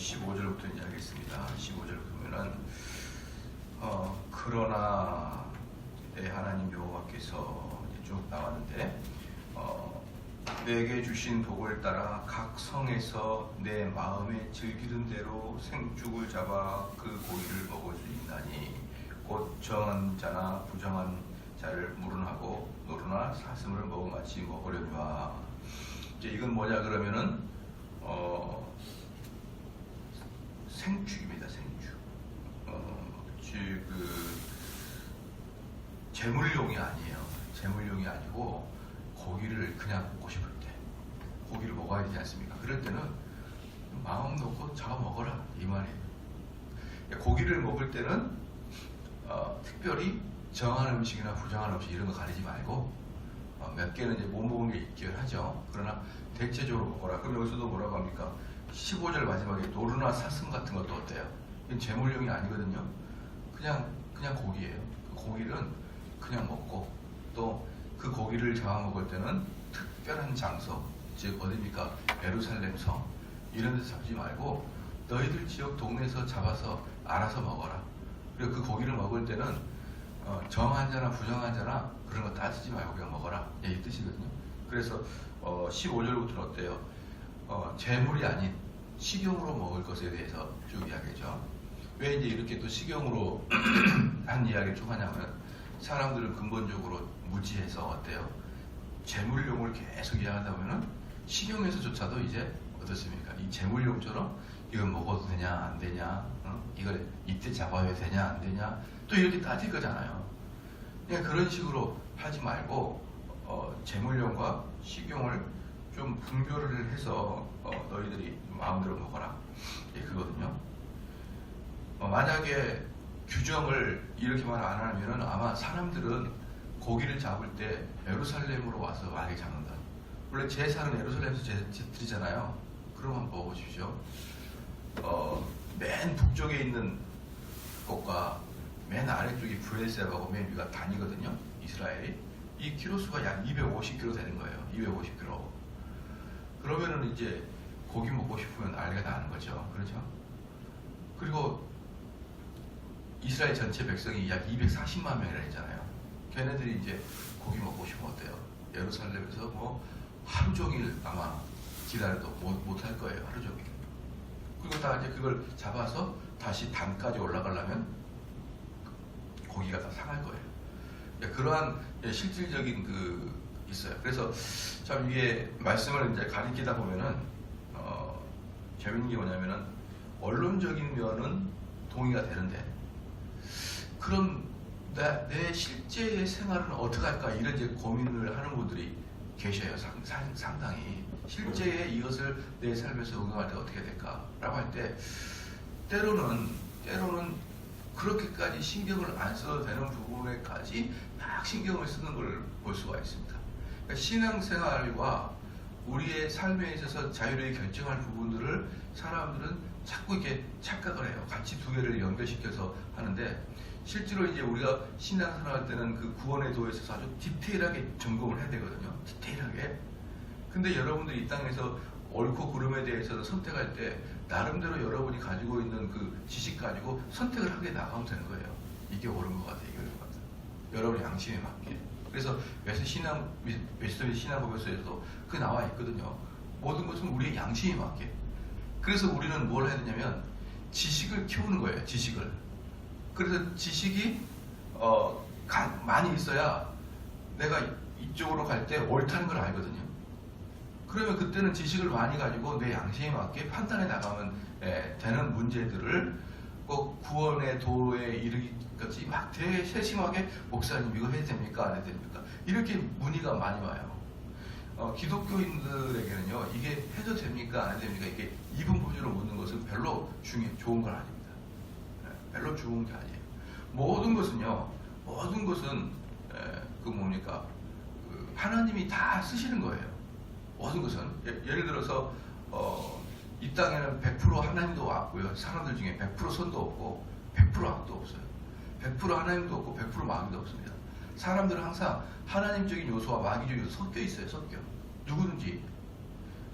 15절부터 이야기하겠습니다. 15절 보면은 그러나 내 하나님 여호와께서 쭉 나왔는데 내게 주신 복을 따라 각 성에서 내 마음에 즐기는 대로 생축을 잡아 그 고기를 먹을 수 있나니 곧 정한 자나 부정한 자를 물은하고 노루나 사슴을 먹음같이 먹으려니와. 이제 이건 뭐냐 그러면은 생축입니다. 생축. 즉 재물용이 아니에요. 재물용이 아니고 고기를 그냥 먹고 싶을 때 고기를 먹어야 되지 않습니까? 그럴 때는 마음 놓고 잡아 먹어라 이 말이에요. 고기를 먹을 때는 특별히 정한 음식이나 부정한 음식 이런 거 가리지 말고 몇 개는 이제 못 먹은 게 있긴 하죠. 그러나 대체적으로 먹어라. 그럼 여기서도 뭐라고 합니까? 15절 마지막에 노루나 사슴 같은 것도 어때요? 이건 재물용이 아니거든요. 그냥 고기예요. 그 고기는 그냥 먹고 또 그 고기를 잡아먹을 때는 특별한 장소, 즉 어디입니까? 예루살렘 성 이런 데서 잡지 말고 너희들 지역 동네에서 잡아서 알아서 먹어라. 그리고 그 고기를 먹을 때는 정한 자나 부정한 자나 그런 거 따지지 말고 그냥 먹어라. 이 뜻이거든요. 그래서 15절부터는 어때요? 재물이 아닌 식용으로 먹을 것에 대해서 쭉 이야기하죠. 왜 이제 이렇게 또 식용으로 한 이야기를 쭉 하냐면 사람들은 근본적으로 무지해서 어때요? 재물용을 계속 이야기하다 보면은 식용에서조차도 이제 어떻습니까? 이 재물용처럼 이걸 먹어도 되냐 안 되냐, 이걸 이때 잡아야 되냐 안 되냐 또 이렇게 따질 거잖아요. 그냥 그런 식으로 하지 말고 재물용과 식용을 좀 분별을 해서 너희들이 마음대로 먹어라. 예, 그거든요. 만약에 규정을 이렇게만 안 하면은 아마 사람들은 고기를 잡을 때 예루살렘으로 와서 많이 잡는다. 원래 제사는 예루살렘에서 드리잖아요. 그럼 한번 먹어보십시오. 맨 북쪽에 있는 곳과 맨 아래쪽이 브레셀하고 맨 위가 단이거든요. 이스라엘이. 이 키로수가 약 250km 되는 거예요. 250km. 그러면은 이제 고기 먹고 싶으면 난리가 나는 거죠. 그렇죠? 그리고 이스라엘 전체 백성이 약 240만 명이라 했잖아요. 걔네들이 이제 고기 먹고 싶으면 어때요? 예루살렘에서 뭐 하루 종일 아마 기다려도 못 할 거예요. 하루 종일. 그리고 다 이제 그걸 잡아서 다시 단까지 올라가려면 고기가 다 상할 거예요. 그러한 실질적인 있어요. 그래서 참 이게 말씀을 이제 가리키다 보면은 재밌는 게 뭐냐면은 언론적인 면은 동의가 되는데 그럼 내 실제의 생활은 어떻게 할까 이런 이제 고민을 하는 분들이 계셔요. 상당히 실제에 이것을 내 삶에서 응용할 때 어떻게 될까라고 할 때 때로는 그렇게까지 신경을 안 써도 되는 부분에까지 막 신경을 쓰는 걸 볼 수가 있습니다. 그러니까 신앙생활과 우리의 삶에 있어서 자유롭게 결정할 부분들을 사람들은 자꾸 이렇게 착각을 해요. 같이 두 개를 연결시켜서 하는데 실제로 이제 우리가 신앙생활 할 때는 그 구원의 도에 있어서 아주 디테일하게 점검을 해야 되거든요. 디테일하게. 근데 여러분들이 이 땅에서 옳고 그름에 대해서 선택할 때 나름대로 여러분이 가지고 있는 그 지식 가지고 선택을 하게 나가면 되는 거예요. 이게 옳은 것 같아, 이게 옳은 것 같아. 여러분 양심에 맞게. 그래서 웨스턴 신앙법에서도 그 나와 있거든요. 모든 것은 우리의 양심에 맞게. 그래서 우리는 뭘 해야 되냐면 지식을 키우는 거예요. 지식을. 그래서 지식이 많이 있어야 내가 이쪽으로 갈 때 옳다는 걸 알거든요. 그러면 그때는 지식을 많이 가지고 내 양심에 맞게 판단해 나가면 되는 문제들을 꼭 구원의 도에 이르기까지 막 세심하게 목사님 이거 해도 됩니까? 안 해도 됩니까? 이렇게 문의가 많이 와요. 기독교인들에게는요 이게 해도 됩니까? 안 해도 됩니까? 이게 이분법적으로 묻는 것은 별로 좋은 건 아닙니다. 별로 좋은 게 아니에요. 모든 것은 하나님이 다 쓰시는 거예요. 모든 것은 예를 들어서 이 땅에는 100% 하나님도 왔고요. 사람들 중에 100% 선도 없고 100% 악도 없어요. 100% 하나님도 없고 100% 마귀도 없습니다. 사람들은 항상 하나님적인 요소와 마귀적인 요소 섞여 있어요. 섞여. 누구든지.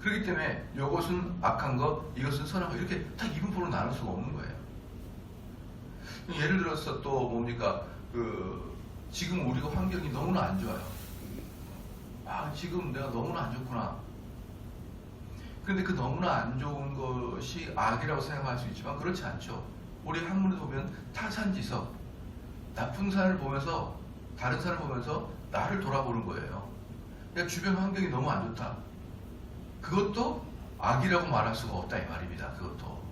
그렇기 때문에 이것은 악한 거, 이것은 선한 거 이렇게 딱 이분법으로 나눌 수가 없는 거예요. 예를 들어서 또 뭡니까? 지금 우리가 환경이 너무나 안 좋아요. 지금 내가 너무나 안 좋구나. 그런데 그 너무나 안 좋은 것이 악이라고 생각할 수 있지만 그렇지 않죠. 우리 한문에 보면 타산지석, 나쁜 산을 보면서 다른 산을 보면서 나를 돌아보는 거예요. 그러니까 주변 환경이 너무 안 좋다. 그것도 악이라고 말할 수가 없다 이 말입니다. 그것도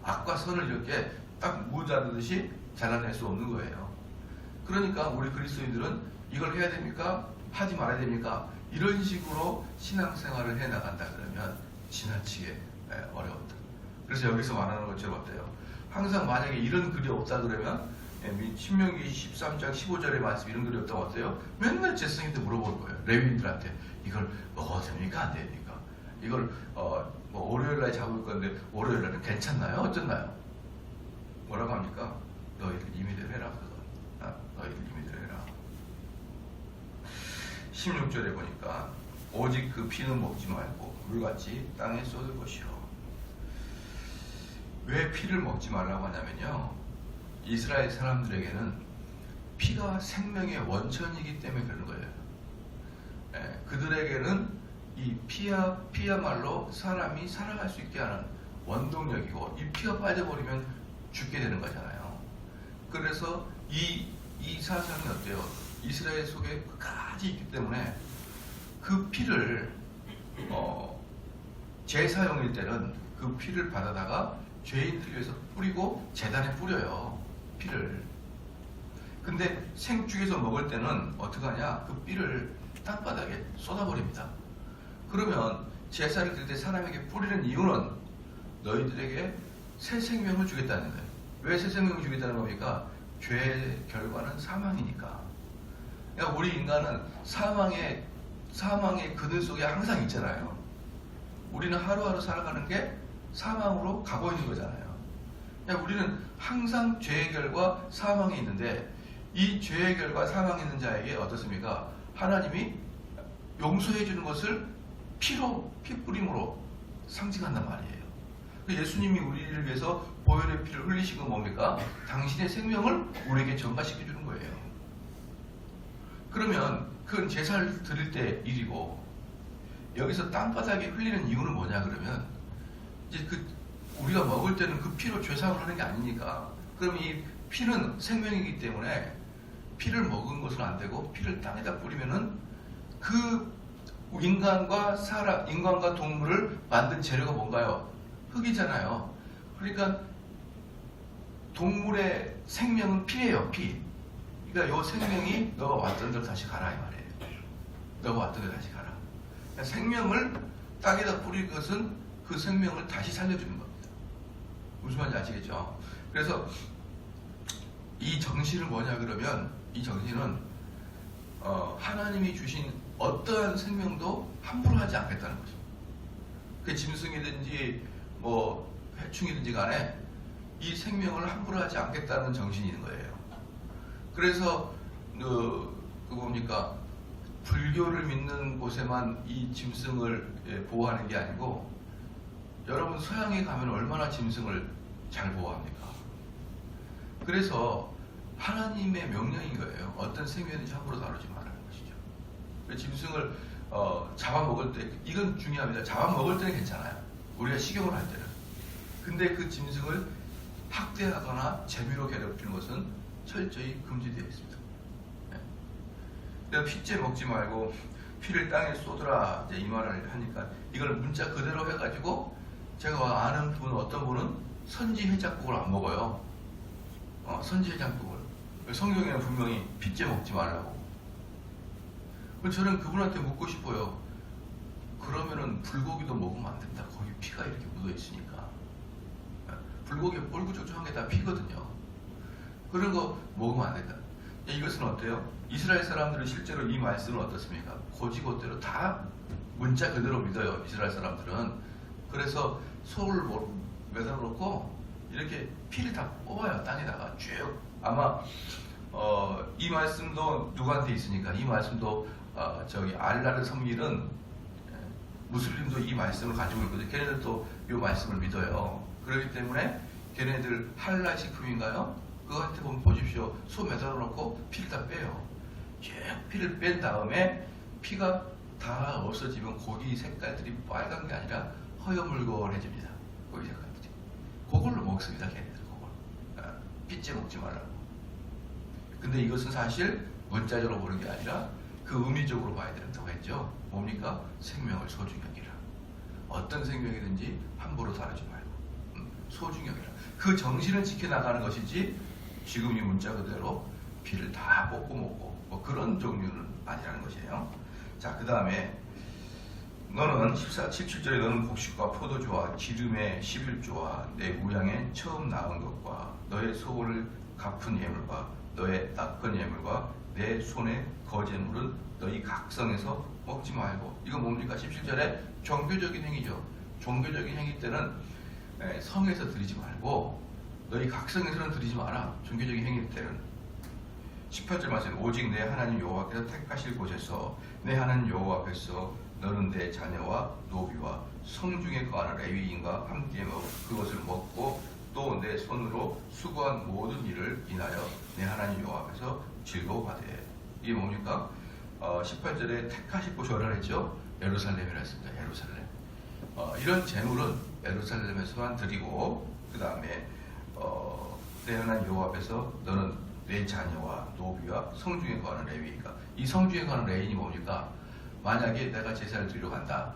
악과 선을 이렇게 딱 무자르듯이 잘라낼 수 없는 거예요. 그러니까 우리 그리스도인들은 이걸 해야 됩니까? 하지 말아야 됩니까? 이런 식으로 신앙생활을 해나간다 그러면 지나치게 어려웠다. 그래서 여기서 말하는 것처럼 어때요? 항상 만약에 이런 글이 없다 그러면 신명기 13장 15절의 말씀 이런 글이 없다면 어때요? 맨날 제사장한테 물어볼 거예요. 레위인들한테 이걸 먹어도 됩니까? 안 됩니까? 이걸 뭐 월요일날 잡을 건데 월요일날은 괜찮나요? 어쩌나요? 뭐라고 합니까? 너희들 임의대로 해라. 너희들 임의대로 해라. 16절에 보니까 오직 그 피는 먹지 말고 물같이 땅에 쏟을 것이요. 왜 피를 먹지 말라고 하냐면요, 이스라엘 사람들에게는 피가 생명의 원천이기 때문에 그런 거예요. 그들에게는 이 피야말로 사람이 살아갈 수 있게 하는 원동력이고, 이 피가 빠져버리면 죽게 되는 거잖아요. 그래서 이 사상이 어때요? 이스라엘 속에 끝까지 있기 때문에 그 피를 제사용일 때는 그 피를 받아다가 죄인들 위해서 뿌리고 제단에 뿌려요. 피를. 근데 생축에서 먹을 때는 어떡하냐? 그 피를 땅바닥에 쏟아버립니다. 그러면 제사를 드릴 때 사람에게 뿌리는 이유는 너희들에게 새 생명을 주겠다는 거예요. 왜 새 생명을 주겠다는 겁니까? 죄의 결과는 사망이니까. 그러니까 우리 인간은 사망의 그늘 속에 항상 있잖아요. 우리는 하루하루 살아가는 게 사망으로 가고 있는 거잖아요. 그러니까 우리는 항상 죄의 결과 사망이 있는데, 이 죄의 결과 사망이 있는 자에게 어떻습니까? 하나님이 용서해 주는 것을 피뿌림으로 상징한단 말이에요. 예수님이 우리를 위해서 보혈의 피를 흘리신 건 뭡니까? 당신의 생명을 우리에게 전가시켜 주는 거예요. 그러면 그건 제사를 드릴 때 일이고, 여기서 땅바닥에 흘리는 이유는 뭐냐 그러면, 이제 우리가 먹을 때는 그 피로 죄사함을 하는 게 아니니까, 그럼 이 피는 생명이기 때문에 피를 먹은 것은 안 되고, 피를 땅에다 뿌리면은 그 인간과 동물을 만든 재료가 뭔가요? 흙이잖아요. 그러니까 동물의 생명은 피예요, 피. 그러니까 요 생명이 너가 왔던 데로 다시 가라 이 말이에요. 너가 왔던 데로 다시 가라. 그러니까 생명을 땅에다 뿌릴 것은 그 생명을 다시 살려주는 겁니다. 무슨 말인지 아시겠죠? 그래서 이 정신은 뭐냐 그러면, 이 정신은 하나님이 주신 어떠한 생명도 함부로 하지 않겠다는 거죠. 그 짐승이든지 뭐 해충이든지 간에 이 생명을 함부로 하지 않겠다는 정신이 있는 거예요. 그래서 뭡니까? 불교를 믿는 곳에만 이 짐승을 보호하는 게 아니고, 여러분 서양에 가면 얼마나 짐승을 잘 보호합니까? 그래서 하나님의 명령인 거예요. 어떤 생명인지 함부로 다루지 말라는 것이죠. 짐승을 잡아먹을 때, 이건 중요합니다. 잡아먹을 때는 괜찮아요. 우리가 식용을 할 때는. 근데 그 짐승을 학대하거나 재미로 괴롭히는 것은 철저히 금지되어 있습니다. 내가 피째 먹지 말고 피를 땅에 쏟으라, 이제 이 말을 하니까, 이걸 문자 그대로 해가지고, 제가 아는 분, 어떤 분은 선지 해장국을 안 먹어요. 선지 해장국을. 성경에는 분명히 피째 먹지 말라고. 저는 그분한테 묻고 싶어요. 그러면은 불고기도 먹으면 안 된다. 거기 피가 이렇게 묻어 있으니까. 불고기 꼴구적한 게 다 피거든요. 그런 거 먹으면 안 된다. 이것은 어때요? 이스라엘 사람들은 실제로 이 말씀은 어떻습니까? 고지고대로 다 문자 그대로 믿어요. 이스라엘 사람들은. 그래서 소를 매달아 놓고 이렇게 피를 다 뽑아요. 땅에다가 쭉. 아마 이 말씀도 누구한테 있으니까, 이 말씀도 저기 알라르 성밀은 무슬림도 이 말씀을 가지고 있거든요. 걔네들도 이 말씀을 믿어요. 그렇기 때문에 걔네들 할랄 식품인가요? 그거한테 보면 보십시오. 소 매달아 놓고 피를 다 빼요. 쭉 피를 뺀 다음에 피가 다 없어지면 고기 색깔들이 빨간 게 아니라 허여물건해집니다. 고기 색깔들이. 그걸로 먹습니다. 걔네들 그걸. 핏째 먹지 말라고. 근데 이것은 사실 문자적으로 보는 게 아니라 그 의미적으로 봐야 된다고 했죠. 뭡니까? 생명을 소중히 여기라. 어떤 생명이든지 함부로 다루지 말고 소중히 여기라. 그 정신을 지켜나가는 것이지 지금 이 문자 그대로 피를 다 뽑고 먹고 뭐 그런 종류는 아니라는 것이에요. 자, 그 다음에 너는 17절에 너는 곡식과 포도주와 기름의 11조와 내 우양에 처음 낳은 것과 너의 소원을 갚은 예물과 너의 닦은 예물과 내 손의 거제물은 너희 각성에서 먹지 말고. 이거 뭡니까? 17절에 종교적인 행위죠. 종교적인 행위 때는 성에서 드리지 말고 너희 각성에서는 드리지 마라. 종교적인 행위 때는. 18절 말씀 오직 내 하나님 여호와께서 택하실 곳에서 내 하나님 여호와 앞에서 너는 내 자녀와 노비와 성중에 거하는 레위인과 함께 그것을 먹고 또 내 손으로 수고한 모든 일을 인하여 내 하나님 여호와 앞에서 즐거워하되. 이게 뭡니까? 18절에 택하실 곳이 어디라 했죠? 예루살렘이라 했습니다. 예루살렘. 이런 제물은 예루살렘에서만 드리고 그 다음에 내 하나님 여호와 앞에서 너는 내 자녀와 노비와 성중에 거하는 레위인과. 이 성중에 거하는 레위인이 뭡니까? 만약에 내가 제사를 드리러 간다.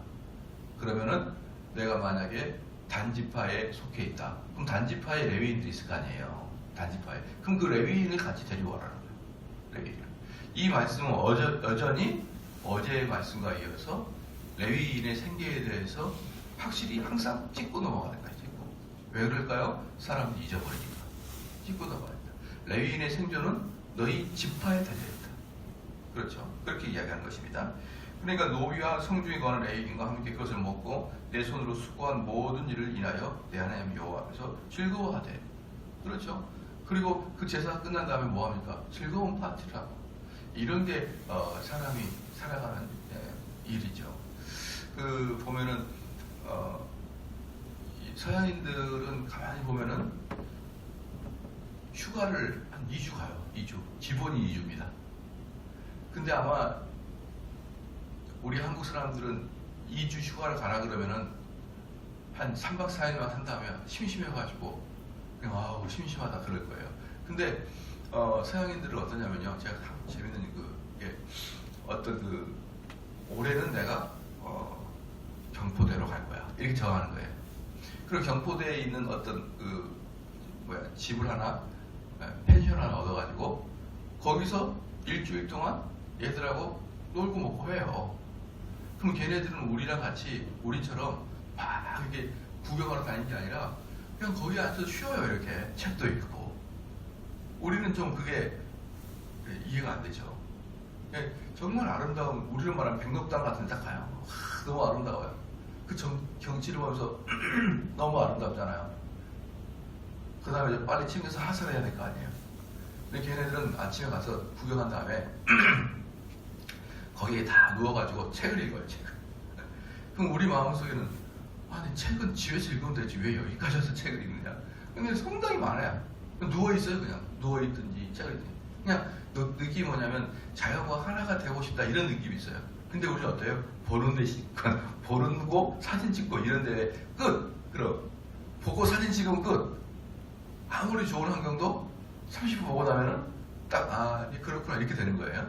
그러면은 내가 만약에 단지파에 속해 있다. 그럼 단지파에 레위인들이 있을 거 아니에요. 단지파에. 그럼 그 레위인을 같이 데려와라는 거예요. 레위인을. 이 말씀은 여전히 어제의 말씀과 이어서 레위인의 생계에 대해서 확실히 항상 짚고 넘어가는 거예요. 짚고. 왜 그럴까요? 사람들이 잊어버리니까. 짚고 넘어간다. 레위인의 생존은 너희 지파에 달려있다. 그렇죠. 그렇게 이야기하는 것입니다. 그러니까 노비와 성중에 거하는 레위인과 함께 그것을 먹고 내 손으로 수고한 모든 일을 인하여 내 하나님 여호와 앞에서 즐거워하되. 그렇죠. 그리고 그 제사가 끝난 다음에 뭐합니까? 즐거운 파티를 하고. 이런 게 사람이 살아가는 일이죠. 그 보면은 서양인들은 가만히 보면은 휴가를 한 2주 가요. 2주. 기본이 2주입니다. 근데 아마 우리 한국 사람들은 2주 휴가를 가라 그러면은 한 3박 4일만 한다면 심심해가지고 그냥 아우 심심하다 그럴 거예요. 근데 서양인들은 어떠냐면요. 제가 재밌는 그게 어떤 그 올해는 내가 경포대로 갈 거야. 이렇게 정하는 거예요. 그리고 경포대에 있는 어떤 그 집을 하나 펜션 하나 얻어가지고 거기서 일주일 동안 얘들하고 놀고 먹고 해요. 그럼 걔네들은 우리랑 같이 우리처럼 막 이렇게 구경하러 다니는 게 아니라 그냥 거기 앉아서 쉬어요. 이렇게 책도 읽고. 우리는 좀 그게 이해가 안 되죠. 정말 아름다운 우리로 말하면 백록당 같은 데 딱 가요. 너무 아름다워요. 그 경치를 보면서 너무 아름답잖아요. 그 다음에 이제 빨리 챙겨서 하산해야 될 거 아니에요. 근데 걔네들은 아침에 가서 구경한 다음에 거기에 다 누워가지고 책을 읽어요. 책을. 그럼 우리 마음속에는 아니 책은 집에서 읽으면 되지 왜 여기까지 와서 책을 읽느냐. 근데 상당히 많아요. 누워있어요. 그냥 누워있든지 책을 읽든지. 그냥 느낌이 뭐냐면 자연과 하나가 되고 싶다 이런 느낌이 있어요. 근데 우리 어때요? 보는 데 보고 사진 찍고 이런 데 끝. 그럼 보고 사진 찍으면 끝. 아무리 좋은 환경도 30분 보고 나면은 딱 그렇구나 이렇게 되는 거예요.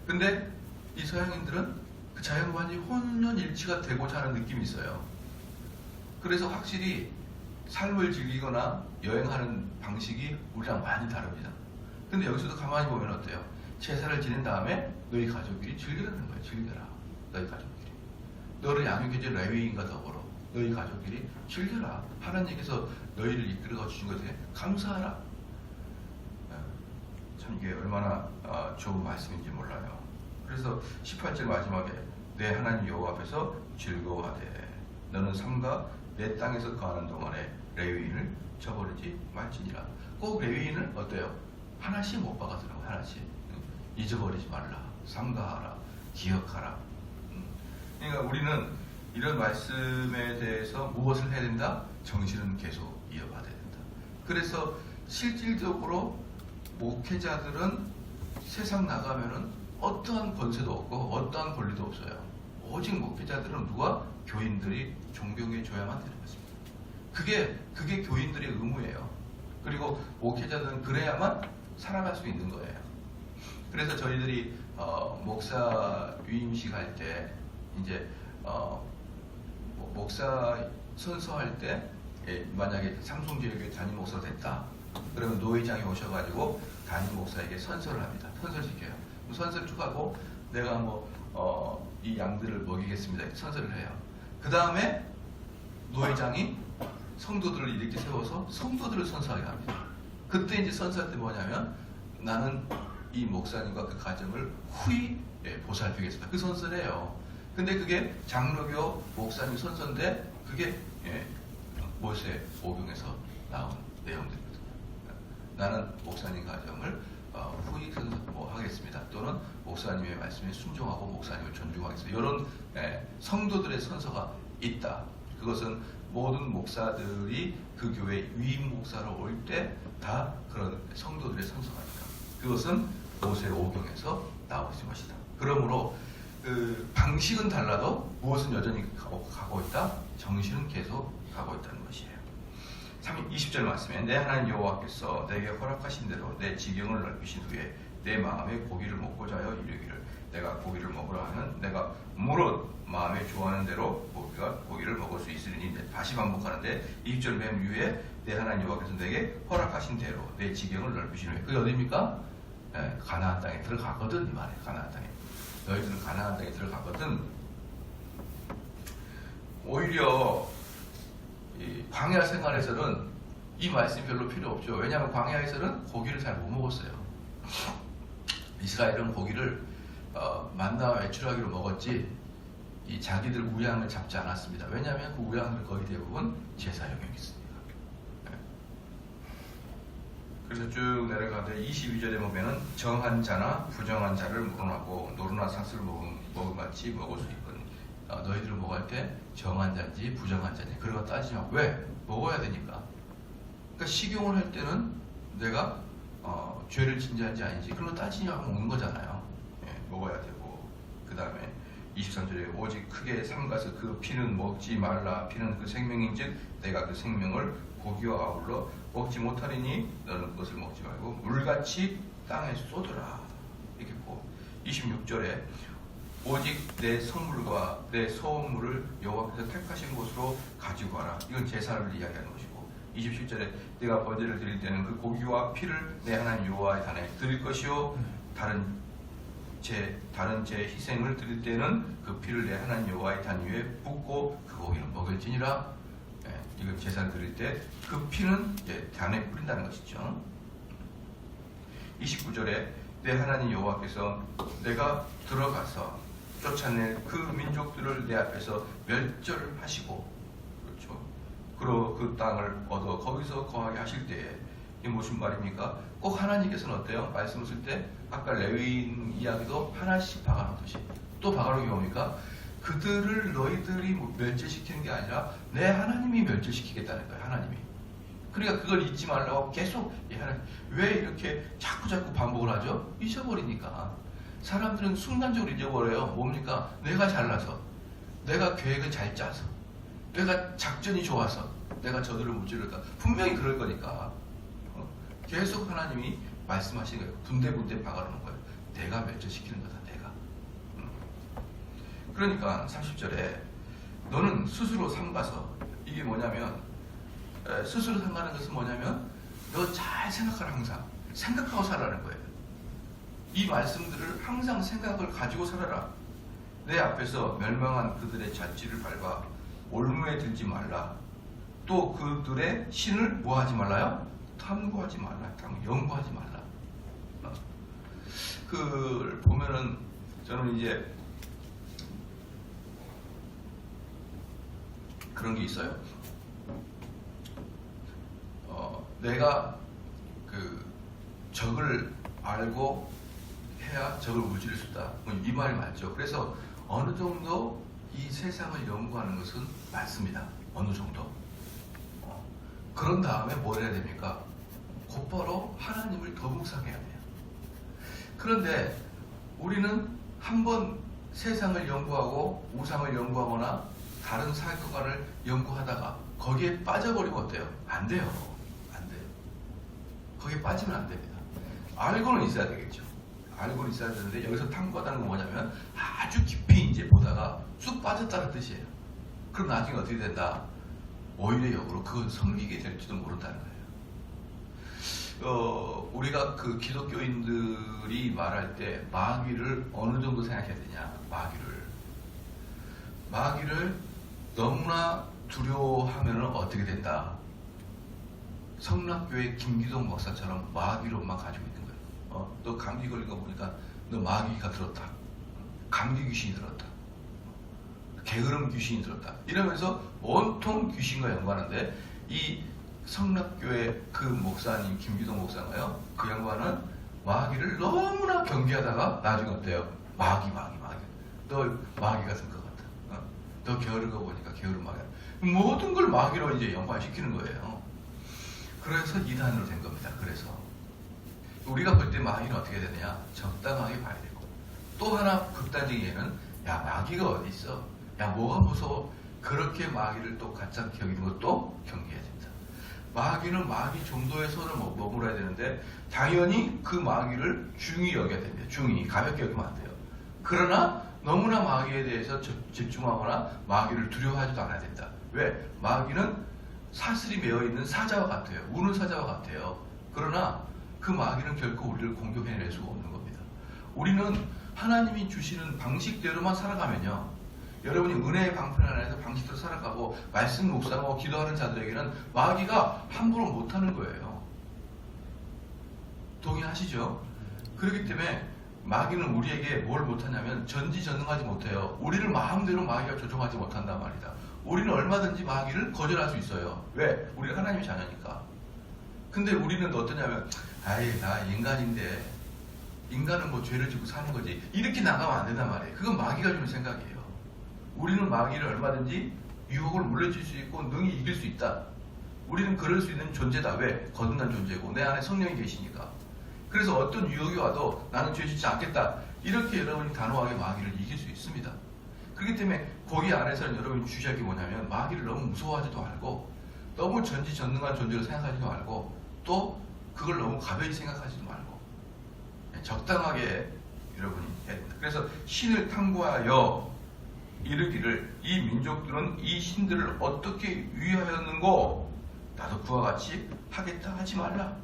근데 이 서양인들은 그 자연관이 혼연일치가 되고자 하는 느낌이 있어요. 그래서 확실히 삶을 즐기거나 여행하는 방식이 우리랑 많이 다릅니다. 근데 여기서도 가만히 보면 어때요? 제사를 지낸 다음에 너희 가족끼리 즐기라는 거예요. 즐겨라. 너희 가족끼리. 너를 양육해준 레위인과 더불어 너희 가족끼리 즐겨라. 하나님께서 너희를 이끌어 주신 것에 감사하라. 참 이게 얼마나 좋은 말씀인지 몰라요. 그래서 18절 마지막에 내 하나님 여호와 앞에서 즐거워하되 너는 삼가 내 땅에서 거하는 동안에 레위인을 저버리지 말지니라. 꼭 레위인을 어때요? 하나씩 못 박아두라고. 하나씩 잊어버리지 말라. 삼가하라. 기억하라. 그러니까 우리는 이런 말씀에 대해서 무엇을 해야 된다? 정신은 계속 이어받아야 된다. 그래서 실질적으로 목회자들은 세상 나가면은 어떠한 권세도 없고 어떠한 권리도 없어요. 오직 목회자들은 누가? 교인들이 존경해 줘야만 되는 것입니다. 그게 교인들의 의무예요. 그리고 목회자들은 그래야만 살아갈 수 있는 거예요. 그래서 저희들이 목사 위임식 할 때 이제 목사 선서할 때 만약에 상송지역의 담임 목사가 됐다. 그러면 노회장이 오셔가지고 담임 목사에게 선서를 합니다. 선서를 시켜요. 선서를 쭉 하고 내가 이 양들을 먹이겠습니다. 선서를 해요. 그 다음에 노회장이 성도들을 이렇게 세워서 성도들을 선서하게 합니다. 그때 이제 선서할 때 뭐냐면 나는 이 목사님과 그 가정을 후히 보살피겠습니다. 그 선서를 해요. 근데 그게 장로교 목사님 선서인데 그게 모세 오경에서 나온 내용들입니다. 나는 목사님 가정을 후히 하겠습니다. 또는 목사님의 말씀에 순종하고 목사님을 존중하겠습니다. 이런 성도들의 선서가 있다. 그것은 모든 목사들이 그 교회 위임 목사로 올 때 다 그런 성도들의 선서가 있다. 그것은 모세 오경에서 나오신 것이다. 그러므로 그 방식은 달라도 무엇은 여전히 가고 있다? 정신은 계속 가고 있다는 것이에요. 20절 말씀에 내 하나님 여호와께서 내게 허락하신 대로 내 지경을 넓히신 후에 내 마음에 고기를 먹고자 하여 이르기를 내가 고기를 먹으라 하면 내가 무릇 마음에 좋아하는 대로 고기를 먹을 수 있으리니 다시 반복하는데 20절 맨 위에 내 하나님 여호와께서 내게 허락하신 대로 내 지경을 넓히신 후에 그게 어디입니까? 가나안 땅에 들어가거든 이 말이에요. 가나안 땅에 너희들은 가나안 땅에 들어가거든. 오히려 이 광야 생활에서는 이 말씀이 별로 필요 없죠. 왜냐하면 광야에서는 고기를 잘 못 먹었어요. 이스라엘은 고기를 만나와 외출하기로 먹었지 이 자기들 우양을 잡지 않았습니다. 왜냐하면 그 우양들 거의 대부분 제사 영역이 있습니다. 그래서 쭉 내려가는데 22절에 보면은 정한 자나 부정한 자를 물어나고 노루나 삭슬을 먹은 같이 먹을 수 있거든. 너희들은 먹을 때 정한 자인지 부정한 자인지 그런 거 따지지 마. 왜? 먹어야 되니까. 그러니까 식용을 할 때는 내가 죄를 진지한지 아닌지 그런 거 따지지 않고 먹는 거잖아요. 먹어야 되고 그 다음에 23절에 오직 크게 삼가서 그 피는 먹지 말라. 피는 그 생명인즉 내가 그 생명을 고기와 아울러 먹지 못하리니 너는 그것을 먹지 말고 물같이 땅에 쏟으라. 이렇게 했고 26절에 오직 내 성물과 내 소물을 여호와께서 택하신 곳으로 가지고 가라. 이건 제사를 이야기하는 것이고 27절에 내가 번제를 드릴 때는 그 고기와 피를 내 하나님 여호와의 단에 드릴 것이요 다른 제 희생을 드릴 때는 그 피를 내 하나님 여호와의 단 위에 붓고 그 고기는 먹을지니라. 이건 제사를 드릴 때 그 피는 단에 뿌린다는 것이죠. 29절에 내 하나님 여호와께서 내가 들어가서 쫓아낼 그 민족들을 내 앞에서 멸절하시고 그렇죠. 그리고 그 땅을 얻어 거기서 거하게 하실 때에 이게 무슨 말입니까? 꼭 하나님께서는 어때요? 말씀을 쓸 때 아까 레위인 이야기도 하나씩 박아놓듯이 또 박아놓은 경우니까 그들을 너희들이 멸절시키는 게 아니라 내 하나님이 멸절시키겠다는 거예요. 하나님이. 그러니까 그걸 잊지 말라고 계속 왜 이렇게 자꾸 반복을 하죠? 잊어버리니까. 사람들은 순간적으로 잊어버려요. 뭡니까? 내가 잘나서, 내가 계획을 잘 짜서, 내가 작전이 좋아서 내가 저들을 무찌르다. 분명히 그럴 거니까 계속 하나님이 말씀하시는 거예요. 군데군데 박아놓는 거예요. 내가 멸절시키는 거다. 내가. 그러니까 30절에 너는 스스로 삼가서 이게 뭐냐면 스스로 삼가는 것은 뭐냐면 너 잘 생각하라. 항상 생각하고 살아라는 거예요. 이 말씀들을 항상 생각을 가지고 살아라. 내 앞에서 멸망한 그들의 자취를 밟아 올무에 들지 말라. 또 그들의 신을 뭐하지 말라요? 탐구하지 말라. 연구하지 말라. 그걸 보면은 저는 이제 그런 게 있어요. 내가 그 적을 알고 해야 적을 무찌를 수 있다. 이 말이 맞죠. 그래서 어느 정도 이 세상을 연구하는 것은 맞습니다. 어느 정도. 그런 다음에 뭘 해야 됩니까? 곧바로 하나님을 더 묵상해야 돼요. 그런데 우리는 한번 세상을 연구하고 우상을 연구하거나 다른 사회과를 연구하다가 거기에 빠져버리면 어때요? 안 돼요. 안 돼요. 거기에 빠지면 안 됩니다. 알고는 있어야 되겠죠. 알고는 있어야 되는데 여기서 탐구하다는 건 뭐냐면 아주 깊이 이제 보다가 쑥 빠졌다는 뜻이에요. 그럼 나중에 어떻게 된다? 오히려 역으로 그건 섬기게 될지도 모른다는 거예요. 우리가 그 기독교인들이 말할 때 마귀를 어느 정도 생각해야 되냐? 마귀를 너무나 두려워하면 어떻게 된다? 성락교회 김기동 목사처럼 마귀로만 가지고 있는 거예요. 너 감기 걸린 거 보니까 너 마귀가 들었다. 감기 귀신이 들었다. 게으름 귀신이 들었다. 이러면서 온통 귀신과 연관하는데 이 성락교회 그 목사님 김기동 목사가요. 그 양반은 마귀를 너무나 경계하다가 나중에 어때요? 마귀. 너 마귀 같은 것 같다. 너 게으른 거 보니까 게으른 마귀야. 모든 걸 마귀로 이제 연관시키는 거예요. 그래서 이단으로 된 겁니다. 그래서 우리가 볼 때 마귀는 어떻게 되느냐? 적당하게 봐야 되고 또 하나 극단적인 예는 야 마귀가 어디 있어? 야 뭐가 무서워? 그렇게 마귀를 또 가짜 여기는 것도 경계해야 됩니다. 마귀는 마귀 정도의 손을 머물러야 되는데 당연히 그 마귀를 중히 여겨야 됩니다. 중히 가볍게 여기면 안 돼요. 그러나 너무나 마귀에 대해서 집중하거나 마귀를 두려워하지도 않아야 된다. 왜? 마귀는 사슬이 매어있는 사자와 같아요. 우는 사자와 같아요. 그러나 그 마귀는 결코 우리를 공격해낼 수가 없는 겁니다. 우리는 하나님이 주시는 방식대로만 살아가면요. 여러분이 은혜의 방편 안에서 방식대로 살아가고 말씀 묵상하고 기도하는 자들에게는 마귀가 함부로 못하는 거예요. 동의하시죠? 그렇기 때문에 마귀는 우리에게 뭘 못하냐면 전지전능하지 못해요. 우리를 마음대로 마귀가 조종하지 못한단 말이다. 우리는 얼마든지 마귀를 거절할 수 있어요. 왜? 우리가 하나님의 자녀니까. 근데 우리는 어떠냐면 아이 나 인간인데 인간은 뭐 죄를 지고 사는 거지 이렇게 나가면 안 된단 말이에요. 그건 마귀가 주는 생각이에요. 우리는 마귀를 얼마든지 유혹을 물리칠 수 있고 능히 이길 수 있다. 우리는 그럴 수 있는 존재다. 왜? 거듭난 존재고 내 안에 성령이 계시니까. 그래서 어떤 유혹이 와도 나는 죄 짓지 않겠다. 이렇게 여러분이 단호하게 마귀를 이길 수 있습니다. 그렇기 때문에 거기 안에서는 여러분이 주시할 게 뭐냐면 마귀를 너무 무서워하지도 말고 너무 전지전능한 존재로 생각하지도 말고 또 그걸 너무 가벼이 생각하지도 말고 적당하게 여러분이 해야 됩니다. 그래서 신을 탐구하여 이르기를 이 민족들은 이 신들을 어떻게 위하였는고 나도 그와 같이 하겠다 하지 말라.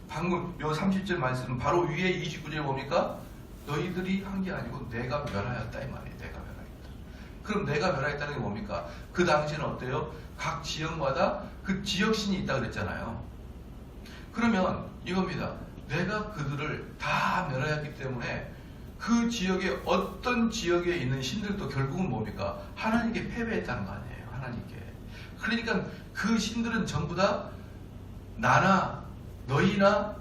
방금 요 30절 말씀 바로 위에 29절 뭡니까? 너희들이 한 게 아니고 내가 멸하였다 이 말이에요. 내가 멸하였다. 그럼 내가 멸하였다는 게 뭡니까? 그 당시에는 어때요? 각 지역마다 그 지역신이 있다 그랬잖아요. 그러면 이겁니다. 내가 그들을 다 멸하였기 때문에 그 지역에 어떤 지역에 있는 신들도 결국은 뭡니까? 하나님께 패배했다는 거 아니에요. 하나님께. 그러니까 그 신들은 전부 다 나나 너희나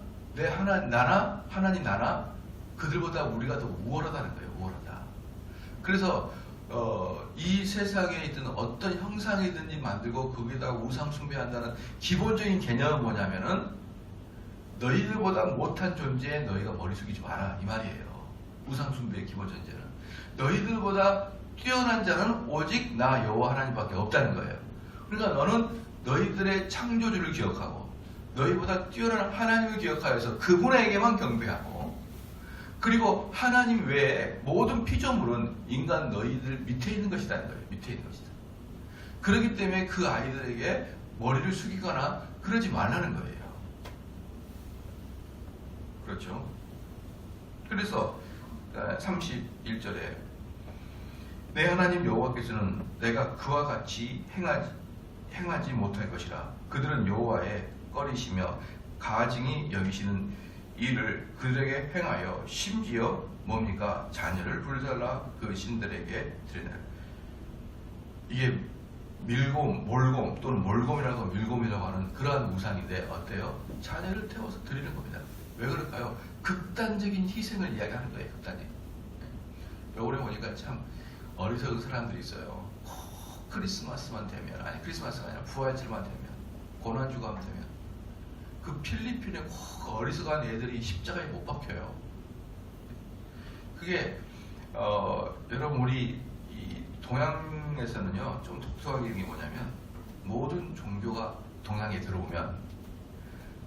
나나 하나님 나나 그들보다 우리가 더 우월하다는 거예요. 우월하다. 그래서 이 세상에 있던 어떤 형상이든지 만들고 거기에다가 우상 숭배한다는 기본적인 개념은 뭐냐면은 너희들보다 못한 존재에 너희가 머리 숙이지 마라 이 말이에요. 우상 숭배의 기본 전제는 너희들보다 뛰어난 자는 오직 나 여호와 하나님밖에 없다는 거예요. 그러니까 너는 너희들의 창조주를 기억하고 너희보다 뛰어난 하나님을 기억하여서 그분에게만 경배하고 그리고 하나님 외에 모든 피조물은 인간 너희들 밑에 있는 것이라는 거예요. 밑에 있는 것이다. 그렇기 때문에 그 아이들에게 머리를 숙이거나 그러지 말라는 거예요. 그렇죠? 그래서 31절에 내 하나님 여호와께서는 내가 그와 같이 행하지 못할 것이라. 그들은 여호와의 꺼리시며 가증히 여기시는 일을 그들에게 행하여 심지어 뭡니까? 자녀를 불살라 그 신들에게 드리네. 이게 몰곰 또는 몰곰이라고 밀곰이라고 하는 그러한 우상인데 어때요? 자녀를 태워서 드리는 겁니다. 왜 그럴까요? 극단적인 희생을 이야기하는 거예요. 극단적인. 요번에 보니까 참 어리석은 사람들이 있어요. 꼭 크리스마스만 되면, 아니 크리스마스가 아니라 부활절만 되면, 고난주간 되면 그 필리핀에 꼭 어리석은 애들이 십자가에 못 박혀요. 그게 여러분 우리 이 동양에서는요 좀 독특한 게 뭐냐면, 모든 종교가 동양에 들어오면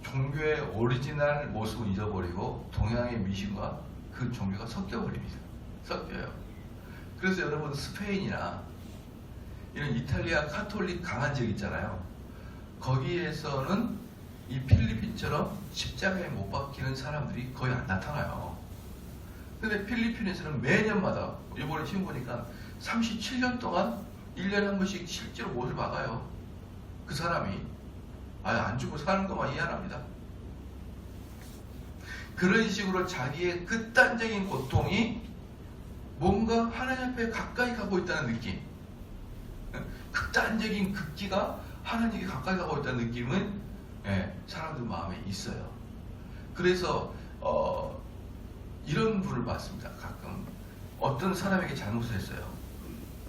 종교의 오리지널 모습을 잊어버리고 동양의 미신과 그 종교가 섞여버립니다. 섞여요. 그래서 여러분 스페인이나 이런 이탈리아 카톨릭 강한 지역 있잖아요. 거기에서는 이 필리핀처럼 십자가에 못 박히는 사람들이 거의 안 나타나요. 근데 필리핀에서는 매년마다, 이번에 지금 보니까 37년 동안 1년에 한 번씩 실제로 못을 박아요. 그 사람이 안 죽고 사는 것만 이해합니다. 그런 식으로 자기의 극단적인 고통이 뭔가 하나님 앞에 가까이 가고 있다는 느낌, 극단적인 극기가 하나님께 가까이 가고 있다는 느낌은 사람들 마음에 있어요. 그래서 이런 분을 봤습니다. 가끔 어떤 사람에게 잘못을 했어요.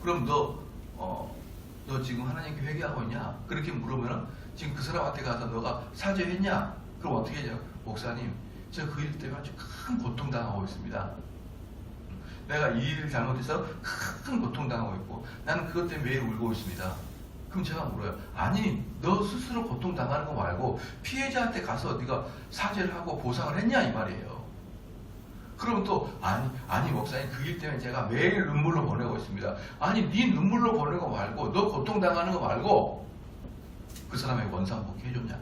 그럼 너 지금 하나님께 회개하고 있냐? 그렇게 물으면 지금 그 사람한테 가서 너가 사죄했냐? 그럼 어떻게 해요? 목사님, 제가 그 일 때문에 아주 큰 고통당하고 있습니다. 내가 이 일을 잘못해서 큰 고통당하고 있고 나는 그것 때문에 매일 울고 있습니다. 그럼 제가 물어요. 아니, 너 스스로 고통당하는 거 말고 피해자한테 가서 네가 사죄를 하고 보상을 했냐? 이 말이에요. 그럼 또 아니 목사님, 그 일 때문에 제가 매일 눈물로 보내고 있습니다. 아니, 네 눈물로 보내는 거 말고 너 고통당하는 거 말고 그 사람에게 원상복귀 해줬냐?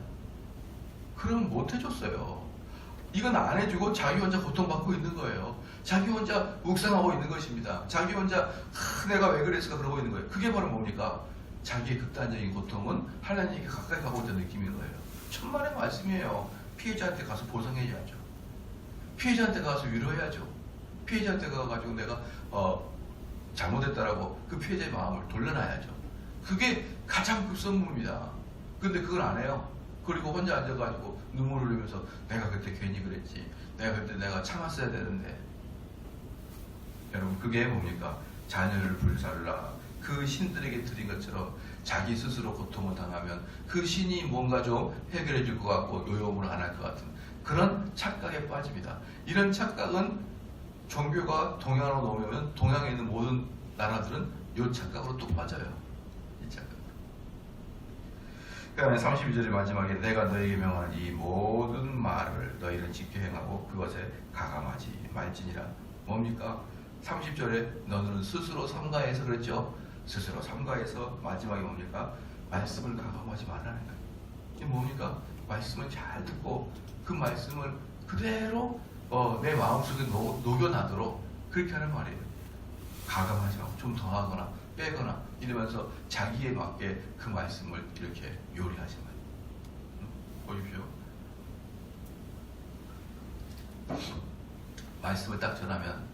그럼 못 해줬어요. 이건 안 해주고 자기 혼자 고통받고 있는 거예요. 자기 혼자 묵상하고 있는 것입니다. 자기 혼자 내가 왜 그랬을까 그러고 있는 거예요. 그게 바로 뭡니까? 자기의 극단적인 고통은 하나님께 가까이 가고 있다는 느낌인 거예요. 천만의 말씀이에요. 피해자한테 가서 보상해야죠. 피해자한테 가서 위로해야죠. 피해자한테 가가지고 내가 잘못했다라고 그 피해자의 마음을 돌려놔야죠. 그게 가장 급선무입니다. 근데 그걸 안 해요. 그리고 혼자 앉아가지고 눈물 흘리면서 내가 그때 괜히 그랬지, 내가 그때 내가 참았어야 되는데. 여러분, 그게 뭡니까? 자녀를 불살라 그 신들에게 드린 것처럼 자기 스스로 고통을 당하면 그 신이 뭔가 좀 해결해 줄 것 같고 요용을 안 할 것 같은 그런 착각에 빠집니다. 이런 착각은 종교가 동양으로 넘어오면 동양에 있는 모든 나라들은 이 착각으로 또 빠져요. 이 착각. 그 다음에 32절의 마지막에 내가 너에게 명하는 이 모든 말을 너희는 지켜 행하고 그것에 가감하지 말지니라. 뭡니까? 30절에 너는 스스로 삼가해서 그랬죠. 스스로 삼가해서 마지막에 뭡니까? 말씀을 가감하지 말라는 거예요. 이게 뭡니까? 말씀을 잘 듣고 그 말씀을 그대로 내 마음속에 녹여나도록 그렇게 하는 말이에요. 가감하지 말고 좀 더하거나 빼거나 이러면서 자기에 맞게 그 말씀을 이렇게 요리하지 말아요. 보십시오. 말씀을 딱 전하면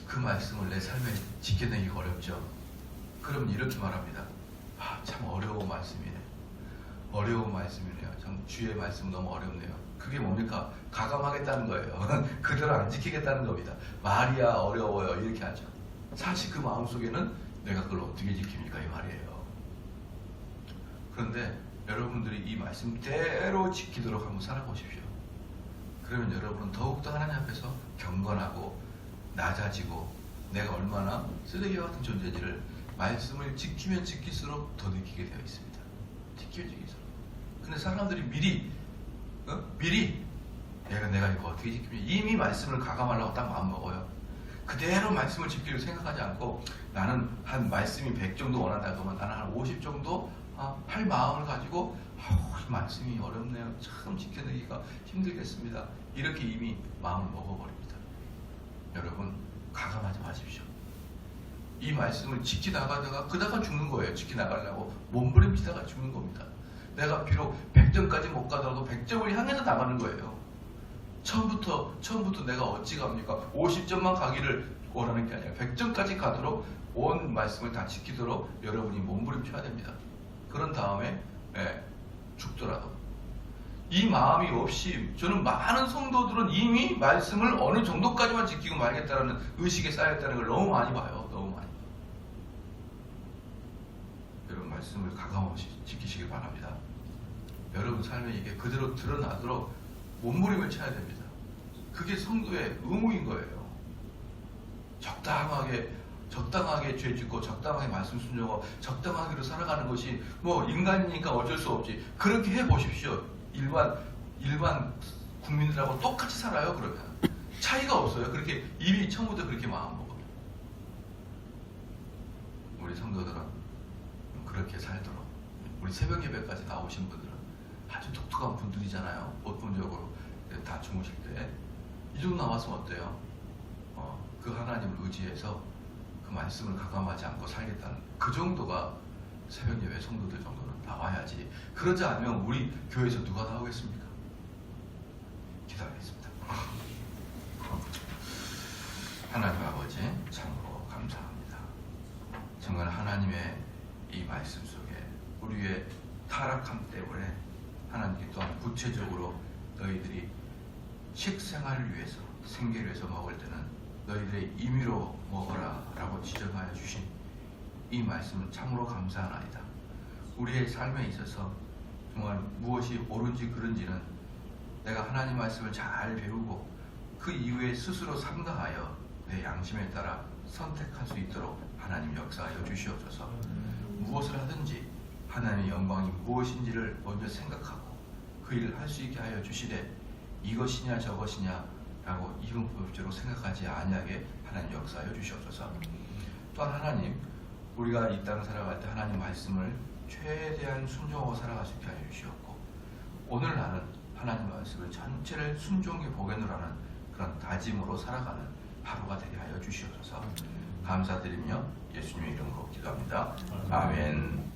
그 말씀을 내 삶에 지켜내기가 어렵죠. 그럼 이렇게 말합니다. 참 어려운 말씀이네. 어려운 말씀이네요. 참 주의 말씀 너무 어렵네요. 그게 뭡니까? 가감하겠다는 거예요. 그대로 안 지키겠다는 겁니다. 말이야 어려워요 이렇게 하죠. 사실 그 마음속에는 내가 그걸 어떻게 지킵니까? 이 말이에요. 그런데 여러분들이 이 말씀대로 지키도록 한번 살아보십시오. 그러면 여러분은 더욱더 하나님 앞에서 경건하고 낮아지고 내가 얼마나 쓰레기와 같은 존재인지를 말씀을 지키면 지킬수록 더 느끼게 되어 있습니다. 지키면 지킬수록. 근데 사람들이 미리 내가 이거 어떻게 지키면 이미 말씀을 가감하려고 딱 마음 먹어요. 그대로 말씀을 지키려 생각하지 않고 나는 한 말씀이 100 정도 원한다 그러면 나는 한 50 정도 할 마음을 가지고 이 말씀이 어렵네요. 참 지켜내기가 힘들겠습니다. 이렇게 이미 마음을 먹어버립니다. 여러분 가감하지 마십시오. 이 말씀을 지키나가다가 그다가 죽는 거예요. 지키나가려고 몸부림치다가 죽는 겁니다. 내가 비록 100점까지 못 가더라도 100점을 향해서 나가는 거예요. 처음부터 내가 어찌 갑니까? 50점만 가기를 원하는 게 아니라 100점까지 가도록 온 말씀을 다 지키도록 여러분이 몸부림쳐야 됩니다. 그런 다음에 죽더라도 이 마음이 없이 저는 많은 성도들은 이미 말씀을 어느 정도까지만 지키고 말겠다라는 의식에 쌓였다는 걸 너무 많이 봐요. 너무 많이. 여러분 말씀을 가감없이 지키시길 바랍니다. 여러분 삶에 이게 그대로 드러나도록 몸부림을 쳐야 됩니다. 그게 성도의 의무인 거예요. 적당하게 죄 짓고 적당하게 말씀 순종하고 적당하게로 살아가는 것이 뭐 인간이니까 어쩔 수 없지. 그렇게 해 보십시오. 일반 국민들하고 똑같이 살아요. 그러면 차이가 없어요. 그렇게 이미 처음부터 그렇게 마음 먹어요. 우리 성도들은 그렇게 살도록 우리 새벽 예배까지 나오신 분들은 아주 독특한 분들이잖아요. 보통적으로 다 주무실 때 이 정도 나왔으면 어때요? 그 하나님을 의지해서 그 말씀을 가감하지 않고 살겠다는 그 정도가 새벽 예배 성도들 정도는 나와야지. 그러지 않으면 우리 교회에서 누가 나오겠습니까? 기도하겠습니다. 하나님 아버지 참으로 감사합니다. 정말 하나님의 이 말씀 속에 우리의 타락함 때문에 하나님께 또한 구체적으로 너희들이 식생활을 위해서 생계를 위해서 먹을 때는 너희들의 임의로 먹어라 라고 지정하여 주신 이 말씀은 참으로 감사하나이다. 우리의 삶에 있어서 정말 무엇이 옳은지 그른지는 내가 하나님 말씀을 잘 배우고 그 이후에 스스로 삼가하여 내 양심에 따라 선택할 수 있도록 하나님 역사하여 주시옵소서. 무엇을 하든지 하나님의 영광이 무엇인지를 먼저 생각하고 그 일을 할 수 있게 하여 주시되 이것이냐 저것이냐 라고 이분법적으로 생각하지 아니하게 하나님 역사하여 주시옵소서. 또한 하나님 우리가 이 땅을 살아갈 때 하나님 말씀을 최대한 순종하고 살아갈 수 있게 하여 주시옵고 오늘 나는 하나님 말씀을 전체를 순종히 보겠노라는 그런 다짐으로 살아가는 하루가 되게 하여 주시옵소서. 감사드리며 예수님의 이름으로 기도합니다. 아멘.